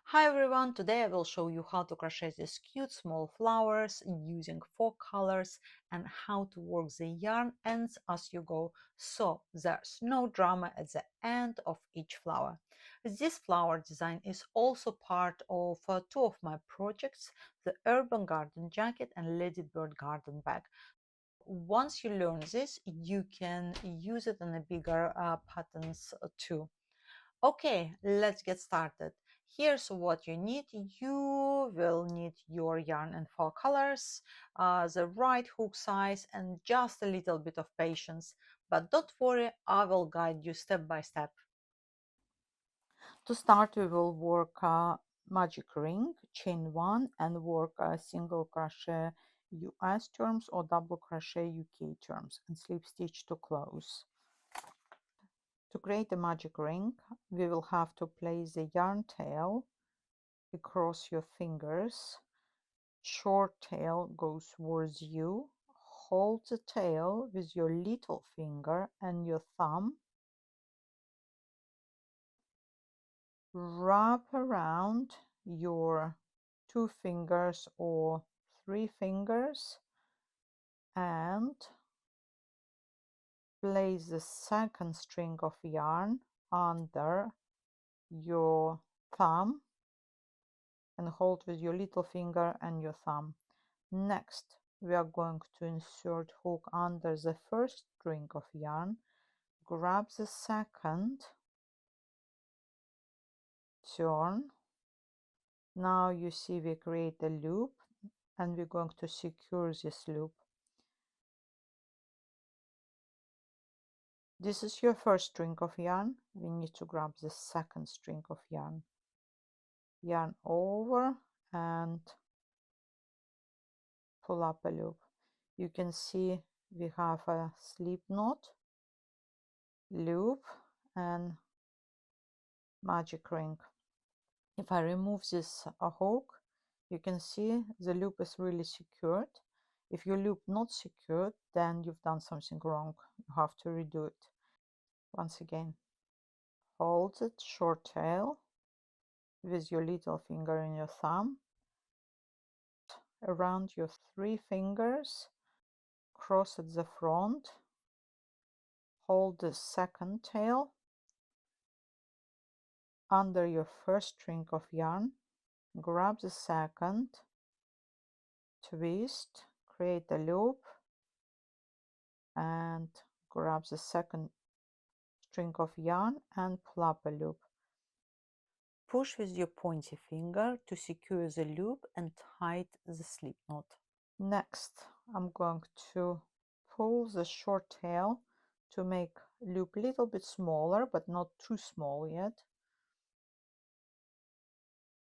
Hi everyone, today I will show you how to crochet these cute small flowers using 4 colors and how to work the yarn ends as you go, so there's no drama at the end of each flower. This flower design is also part of 2 of my projects, the Urban Garden Jacket and Ladybird Garden Bag. Once you learn this, you can use it in a bigger patterns too. Okay, let's get started. Here's what you need. You will need your yarn in 4 colors, the right hook size, and just a little bit of patience. But don't worry, I will guide you step by step. To start, we will work a magic ring, chain 1, and work a single crochet US terms or double crochet UK terms and slip stitch to close. To create a magic ring, we will have to place the yarn tail across your fingers. Short tail goes towards you. Hold the tail with your little finger and your thumb. Wrap around your 2 fingers or 3 fingers and place the second string of yarn under your thumb and hold with your little finger and your thumb. Next, we are going to insert hook under the first string of yarn, grab the second, turn. Now you see we create a loop and we're going to secure this loop. This is your first string of yarn. We need to grab the second string of yarn. Yarn over and pull up a loop. You can see we have a slip knot, loop, and magic ring. If I remove this hook, you can see the loop is really secured. If your loop not secured, then you've done something wrong. You have to redo it. Once again, hold it short tail with your little finger and your thumb around your 3 fingers, cross at the front, hold the second tail under your first string of yarn, grab the second, twist, create a loop, and grab the second string of yarn and pull up a loop. Push with your pointy finger to secure the loop and tighten the slip knot. Next, I'm going to pull the short tail to make loop a little bit smaller, but not too small yet.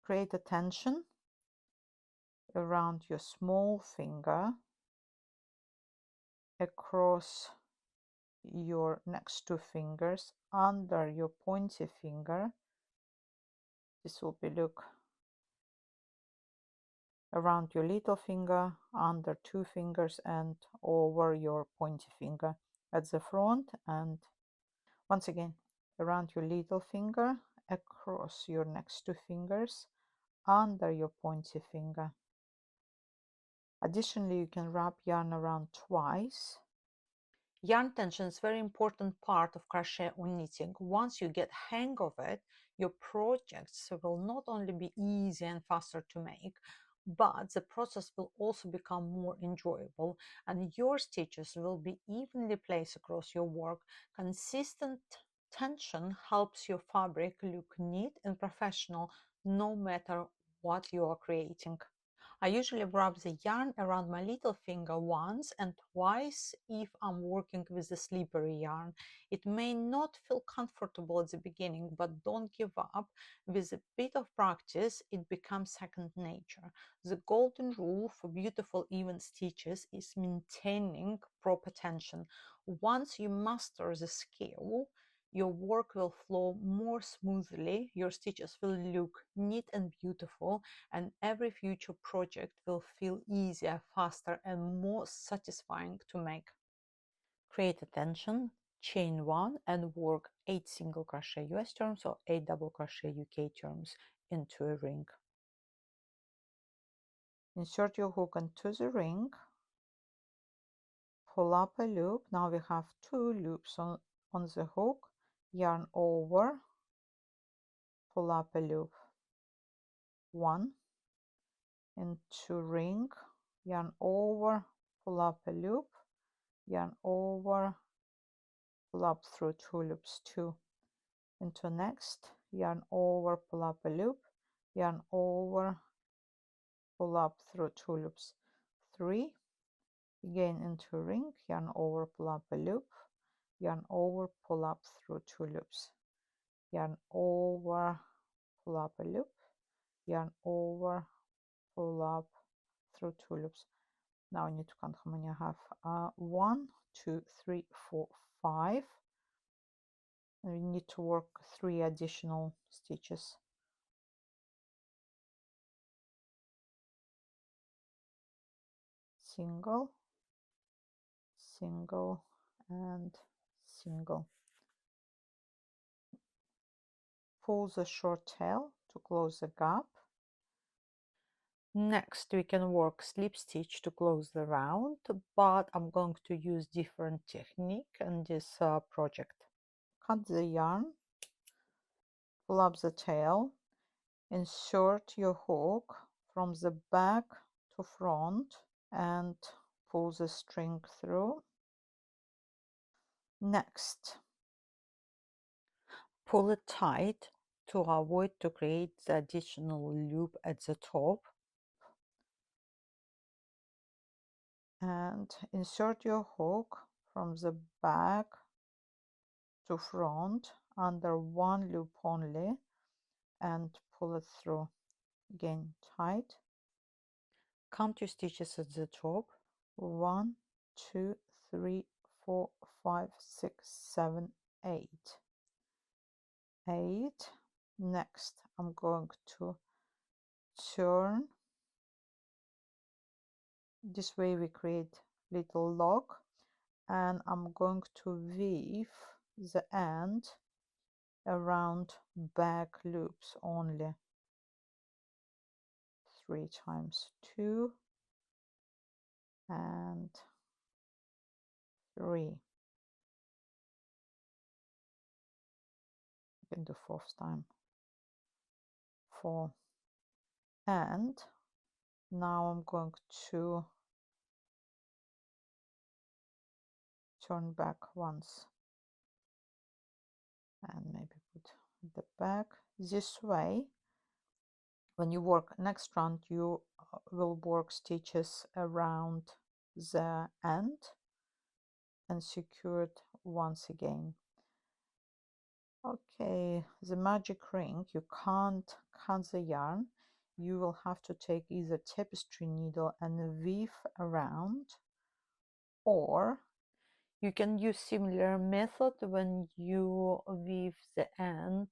Create a tension around your small finger across your next 2 fingers under your pointy finger. This will be look around your little finger, under 2 fingers, and over your pointy finger at the front, and once again around your little finger, across your next 2 fingers, under your pointy finger. Additionally, you can wrap yarn around twice. Yarn tension is a very important part of crochet or knitting. Once you get hang of it, your projects will not only be easy and faster to make, but the process will also become more enjoyable and your stitches will be evenly placed across your work. Consistent tension helps your fabric look neat and professional no matter what you are creating. I usually wrap the yarn around my little finger once and twice if I'm working with the slippery yarn. It may not feel comfortable at the beginning, but don't give up. With a bit of practice, it becomes second nature. The golden rule for beautiful even stitches is maintaining proper tension. Once you master the skill, your work will flow more smoothly, your stitches will look neat and beautiful, and every future project will feel easier, faster, and more satisfying to make. Create a tension, chain 1, and work 8 single crochet US turns or 8 double crochet UK turns. into a ring. Insert your hook into the ring, pull up a loop. Now we have 2 loops on the hook, yarn over, pull up a loop, 1, into ring, yarn over, pull up a loop, yarn over, pull up through 2 loops, 2, into next, yarn over, pull up a loop, yarn over, pull up through 2 loops, 3, again into ring, yarn over, pull up a loop, yarn over, pull up through 2 loops, yarn over, pull up a loop, yarn over, pull up through 2 loops. Now I need to count how many I have. 1, 2, 3, 4, 5. And we need to work 3 additional stitches. Single, single, and single. Pull the short tail to close the gap. Next we can work slip stitch to close the round, but I'm going to use different technique in this project. Cut the yarn, pull up the tail, insert your hook from the back to front and pull the string through. Next, pull it tight to avoid to create the additional loop at the top, and insert your hook from the back to front under 1 loop only and pull it through. Again, tight. Count your stitches at the top. 1, 2, 3, 4, 5, 6, 7, 8. 8. Next, I'm going to turn. This way we create little lock, and I'm going to weave the end around back loops only. 3 times 2 and 3. You can do 4th time. 4. And now I'm going to turn back once and maybe put the back. This way, when you work next round, you will work stitches around the end and secure it once again. Okay, the magic ring, you can't cut the yarn. You will have to take either tapestry needle and weave around, or you can use similar method when you weave the end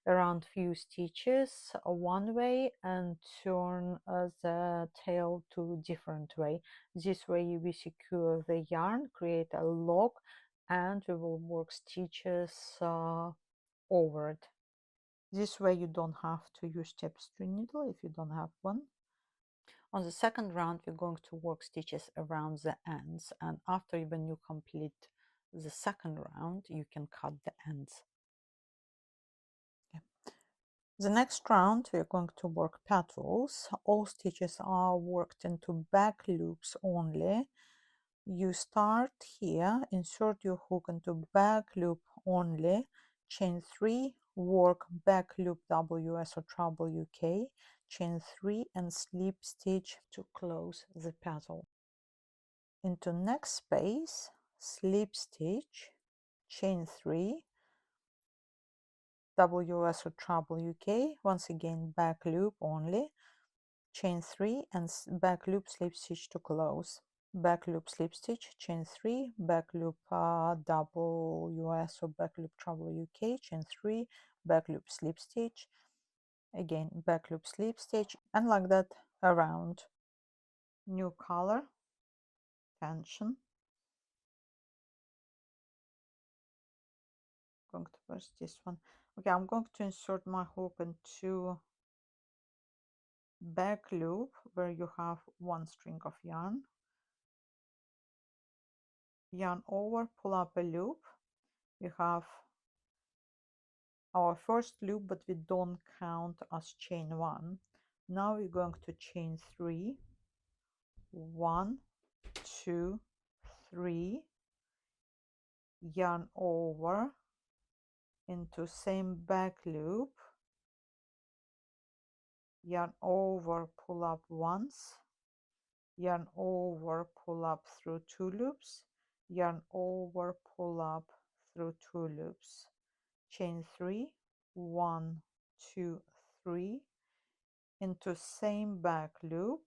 around few stitches one way and turn the tail to different way. This way we secure the yarn, create a lock, and we will work stitches over it. This way you don't have to use tapestry needle if you don't have one. On the second round, we're going to work stitches around the ends, and after when you complete the second round, you can cut the ends. Okay. The next round, we're going to work petals. All stitches are worked into back loops only. You start here, insert your hook into back loop only, chain 3, work back loop WS or treble UK, chain 3 and slip stitch to close the petal. Into next space, slip stitch, chain 3, WS or treble UK, once again back loop only, chain 3 and back loop slip stitch to close. Back loop slip stitch, chain 3, back loop WS or back loop treble UK, chain 3, back loop slip stitch, again back loop slip stitch, and like that around. New color, tension. I'm going to press this one. Okay, I'm going to insert my hook into back loop where you have one string of yarn, yarn over, pull up a loop. We have our first loop, but we don't count as chain one. Now we're going to chain 3, 1, 2, 3, yarn over into same back loop, yarn over, pull up once, yarn over, pull up through 2 loops, yarn over, pull up through 2 loops, chain 3, 1, 2, 3, into same back loop,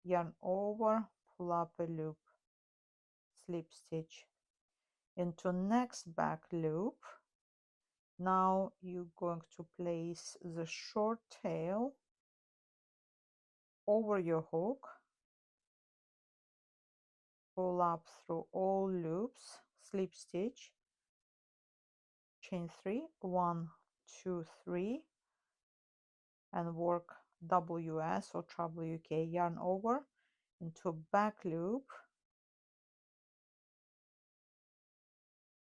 yarn over, pull up a loop, slip stitch, into next back loop. Now you're going to place the short tail over your hook, pull up through all loops, slip stitch, chain 3, 1, 2, 3, and work WS or treble UK, yarn over into back loop,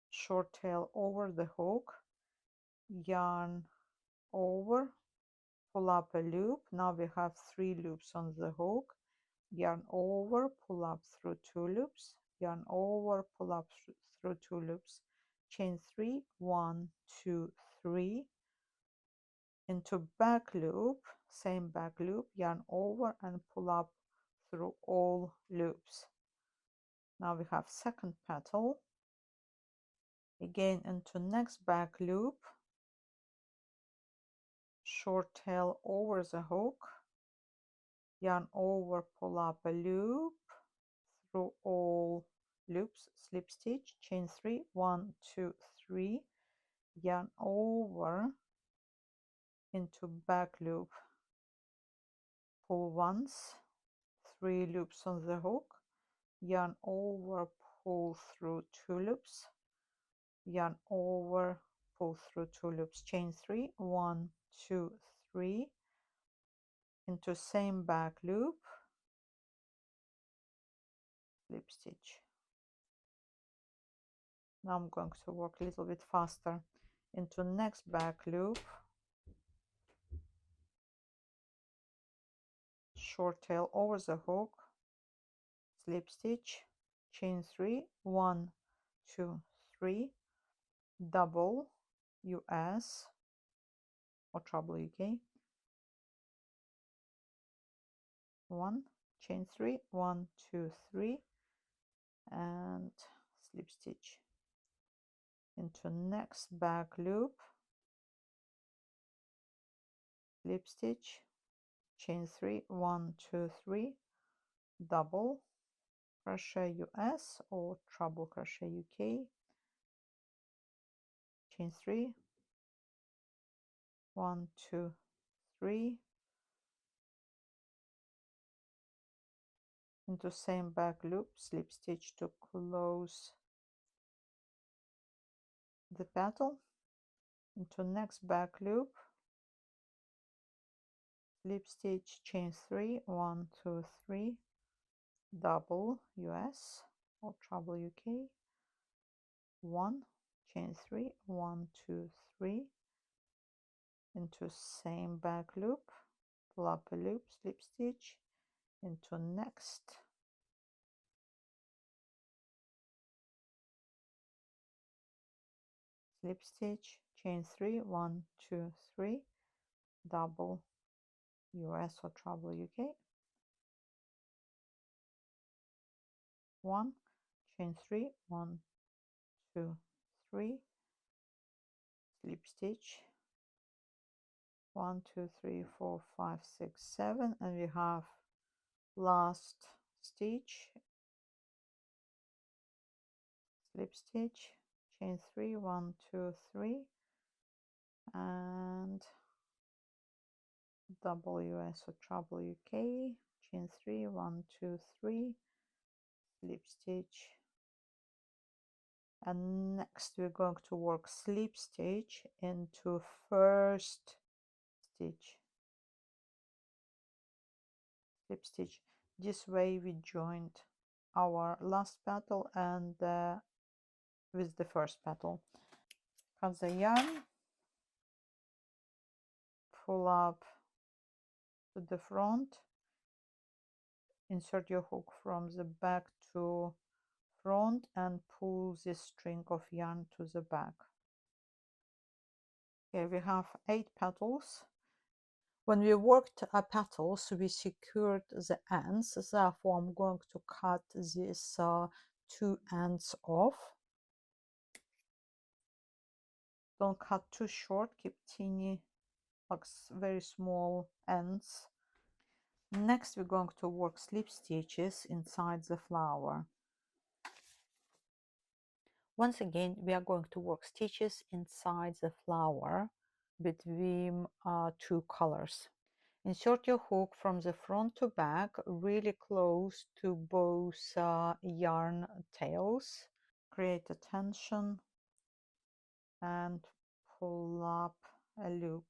short tail over the hook, yarn over, pull up a loop. Now we have 3 loops on the hook, yarn over, pull up through 2 loops, yarn over, pull up through 2 loops, chain 3, 1, 2, 3, into back loop, same back loop, yarn over and pull up through all loops. Now we have second petal, again into next back loop, short tail over the hook, yarn over, pull up a loop through all loops, slip stitch, chain 3, 1, 2, 3, yarn over into back loop, pull once, 3 loops on the hook, yarn over, pull through 2 loops, yarn over, pull through 2 loops, chain 3, 1, 2, 3, into same back loop, slip stitch. Now I'm going to work a little bit faster, into next back loop, short tail over the hook, slip stitch, chain 3, 1, 2, 3, double US or treble UK, 1, chain 3, 1, 2, 3, and slip stitch into next back loop, slip stitch, chain 3, 1, 2, 3, double crochet US or treble crochet UK, chain 3, 1, 2, 3, into same back loop, slip stitch to close the petal, into next back loop, slip stitch, chain 3, 1, 2, 3, double US or treble UK, 1, chain 3, 1, 2, 3, into same back loop, pull up a loop, slip stitch, into next, slip stitch, chain 3, 1, 2, 3, double US or treble UK, 1, chain 3, 1, 2, 3, slip stitch, 1, 2, 3, 4, 5, 6, 7, and we have last stitch, slip stitch, chain 3, 1, 2, 3, and double US or treble UK, chain 3, 1, 2, 3, slip stitch, and next we're going to work slip stitch into first stitch, slip stitch. This way we joined our last petal and with the first petal. Cut the yarn, pull up to the front, insert your hook from the back to front and pull this string of yarn to the back. Okay, we have 8 petals. When we worked petals, we secured the ends, therefore I'm going to cut these 2 ends off. Don't cut too short, keep teeny, like very small ends. Next we're going to work slip stitches inside the flower. Once again, we are going to work stitches inside the flower between 2 colors. Insert your hook from the front to back, really close to both yarn tails. Create a tension and pull up a loop.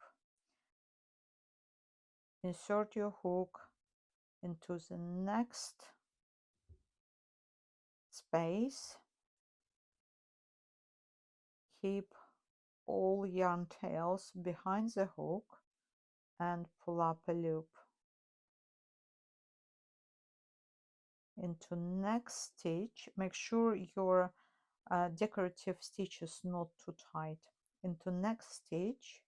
Insert your hook into the next space. Keep all yarn tails behind the hook and pull up a loop. Into next stitch, make sure your decorative stitch is not too tight. Into next stitch,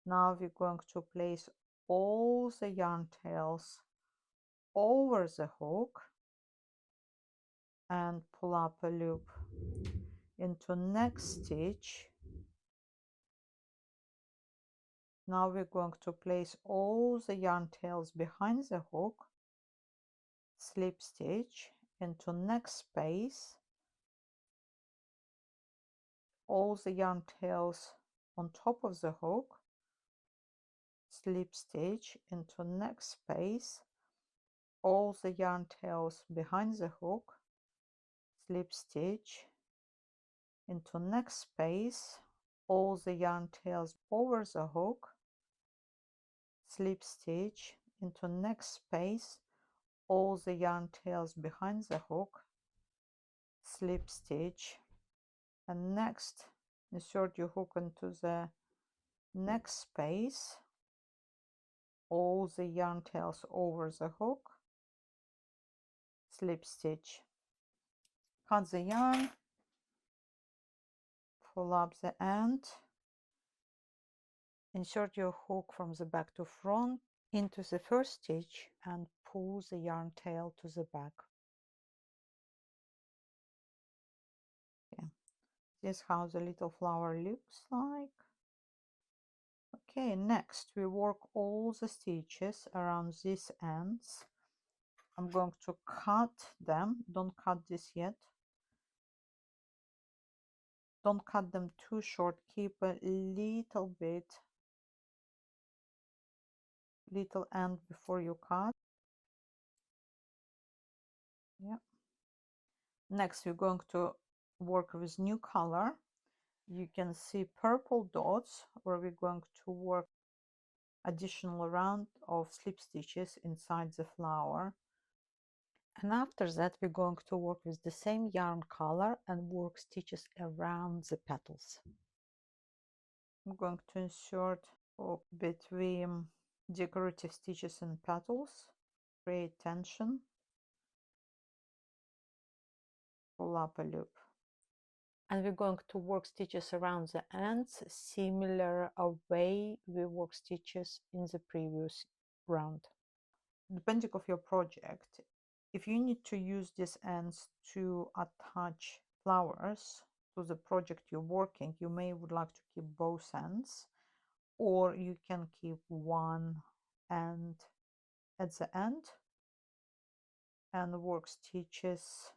now we're going to place all the yarn tails over the hook and pull up a loop. Into next stitch, now we're going to place all the yarn tails behind the hook, slip stitch into next space, all the yarn tails on top of the hook, slip stitch into next space, all the yarn tails behind the hook, slip stitch into next space, all the yarn tails over the hook, slip stitch into next space, all the yarn tails behind the hook, slip stitch, and next insert your hook into the next space, all the yarn tails over the hook, slip stitch. Cut the yarn, pull up the end, insert your hook from the back to front into the first stitch and pull the yarn tail to the back. Okay. This is how the little flower looks like. Okay, next we work all the stitches around these ends. I'm going to cut them. Don't cut this yet. Don't cut them too short. Keep a little end before you cut. Yeah. Next we're going to work with new color. You can see purple dots where we're going to work additional round of slip stitches inside the flower. And after that we're going to work with the same yarn color and work stitches around the petals. I'm going to insert hook between decorative stitches and petals, create tension, pull up a loop. And we're going to work stitches around the ends, similar way we work stitches in the previous round. Depending on your project, if you need to use these ends to attach flowers to the project you're working, you may would like to keep both ends, or you can keep one end at the end and work stitches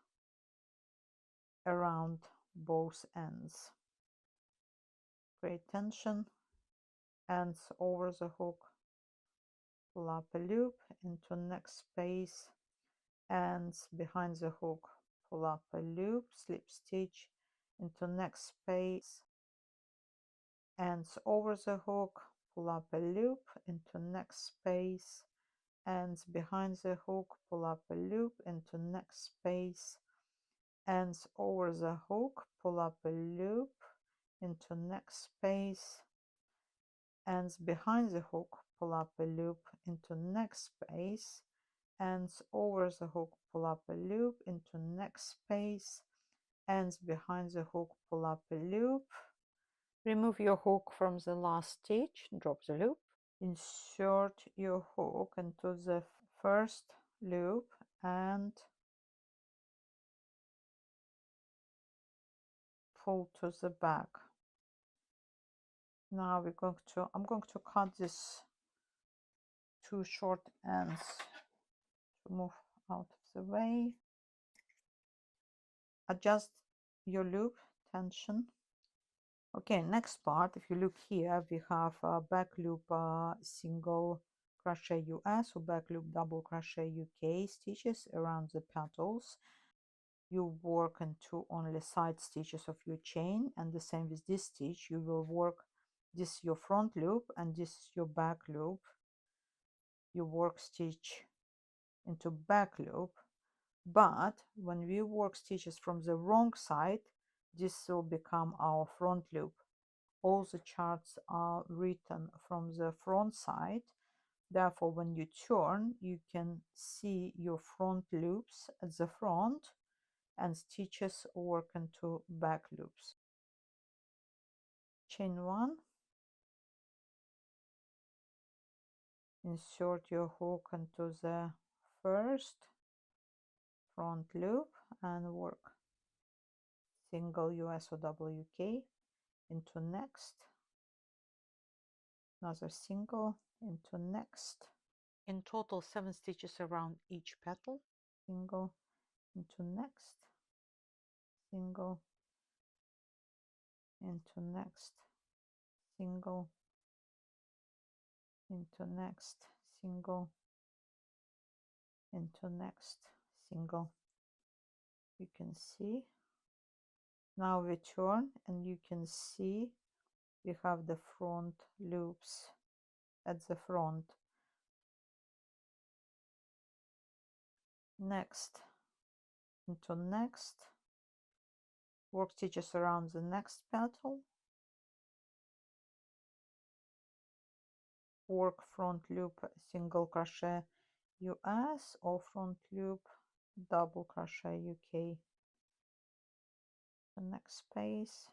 around both ends. Create tension, ends over the hook, pull up a loop into next space, ends behind the hook, pull up a loop, slip stitch into next space, ends over the hook, pull up a loop into next space, ends behind the hook, pull up a loop into next space, ends over the hook, pull up a loop into next space, ends behind the hook, pull up a loop into next space, ends over the hook, pull up a loop into next space, ends behind the hook, pull up a loop. Remove your hook from the last stitch, drop the loop, insert your hook into the first loop and pull to the back. Now I'm going to cut this two short ends to move out of the way. Adjust your loop tension. Okay, next part, if you look here, we have a back loop single crochet US or back loop double crochet UK stitches around the petals. You work into only side stitches of your chain, and the same with this stitch. You will work, this is your front loop and this is your back loop. You work stitch into back loop, but when we work stitches from the wrong side, this will become our front loop. All the charts are written from the front side. Therefore, when you turn, you can see your front loops at the front and stitches work into back loops. Chain 1, insert your hook into the first front loop and work single US or double UK into next, another single into next. In total 7 stitches around each petal, single into next, single into next, single into next, single into next, single. You can see now we turn and you can see we have the front loops at the front. Next into next, work stitches around the next petal, work front loop single crochet US or front loop double crochet UK. The next space,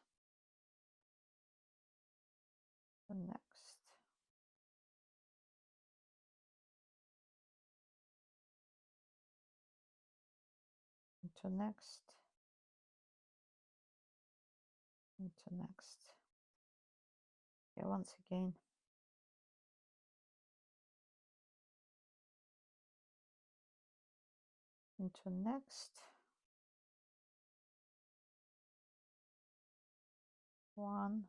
the next, into next, into next. Okay, once again. Into next, 1,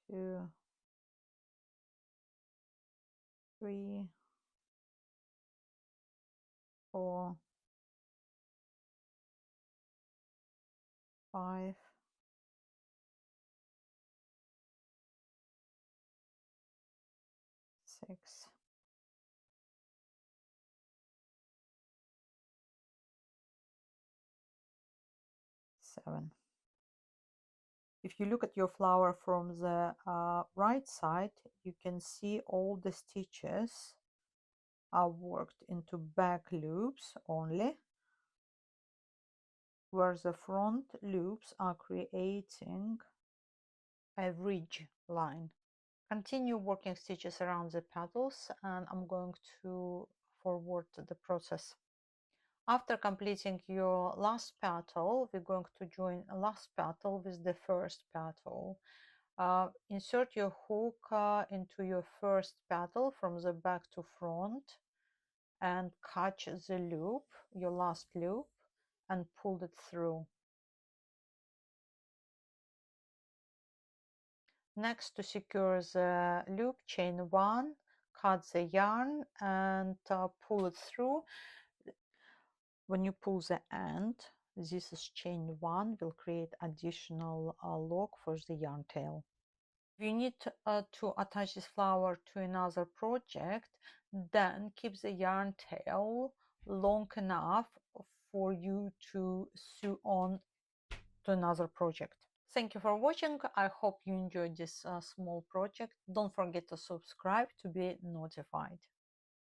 2, 3, 4, 5, 6, 7. If you look at your flower from the right side, you can see all the stitches are worked into back loops only, where the front loops are creating a ridge line. Continue working stitches around the petals, and I'm going to forward the process. After completing your last petal, we're going to join a last petal with the first petal. Insert your hook into your first petal from the back to front and catch the loop, your last loop, and pull it through. Next, to secure the loop, chain 1, cut the yarn and pull it through. When you pull the end, this is chain 1, will create additional lock for the yarn tail. If you need to attach this flower to another project, then keep the yarn tail long enough for you to sew on to another project. Thank you for watching. I hope you enjoyed this small project. Don't forget to subscribe to be notified.